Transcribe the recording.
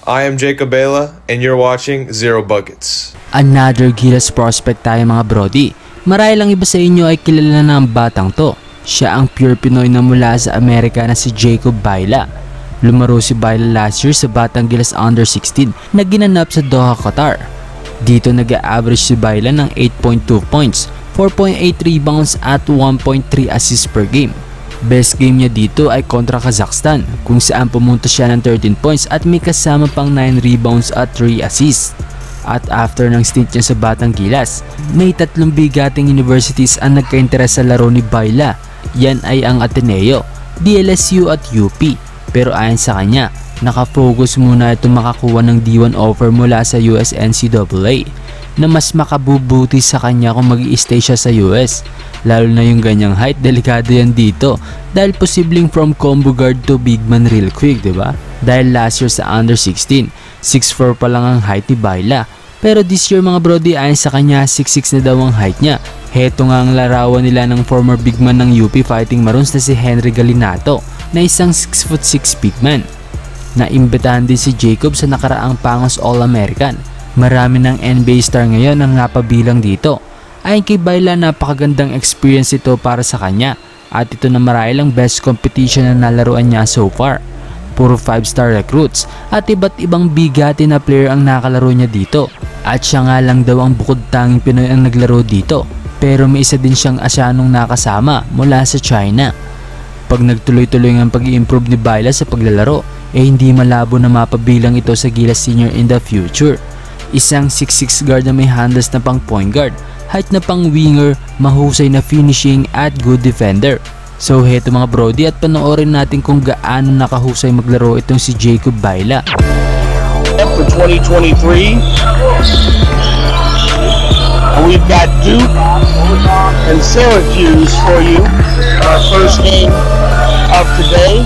I am Jacob Bela, and you're watching Zero Buckets. Another Gilas prospect tayo mga brody. Marahil lang iba sa inyo ay kilala na ang batang to. Siya ang pure Pinoy na mula sa Amerika na si Jacob Bela. Lumaro si Bela last year sa Batang Gilas Under 16 na ginanap sa Doha, Qatar. Dito nag-average si Bela ng 8.2 points, 4.8 rebounds at 1.3 assists per game. Best game niya dito ay kontra Kazakhstan kung saan pumunta siya ng 13 points at may kasama pang 9 rebounds at 3 assists. At after ng stint niya sa Batang Gilas, may 3 bigating universities ang nagka-interes sa laro ni Bela. Yan ay ang Ateneo, DLSU at UP. Pero ayon sa kanya, nakafocus muna ito makakuha ng D1 offer mula sa USNCAA na mas makabubuti sa kanya kung mag-i-stay siya sa US. Lalo na yung ganyang height, delikado yan dito dahil posibleng from combo guard to big man real quick, diba? Dahil last year sa Under 16, 6'4 pa lang ang height ni Bela. Pero this year mga brody, ayon sa kanya, 6'6 na daw ang height niya. Heto nga ang larawan nila ng former big man ng UP Fighting Maroons na si Henry Galinato na isang 6'6 big man. Naimbitahan din si Jacob sa nakaraang Pangos All-American. Marami ng NBA star ngayon ang napabilang dito. Ayon kay Bela, napakagandang experience ito para sa kanya at ito na marahil ang best competition na nalaruan niya so far. Puro 5-star recruits at iba't ibang bigati na player ang nakalaro niya dito. At siya nga lang daw ang bukod tanging Pinoy ang naglaro dito. Pero may isa din siyang Asyanong nakasama mula sa China. Pag nagtuloy-tuloy ang pag-i-improve ni Bela sa paglalaro, hindi malabo na mapabilang ito sa Gilas Senior in the future. Isang 6'6 guard na may handles na pang point guard, height na pang winger, mahusay na finishing at good defender. So heto mga brody, at panoorin natin kung gaano nakahusay maglaro itong si Jacob Bela. For 2023, we've got Duke and Syracuse for you. Our first game of today.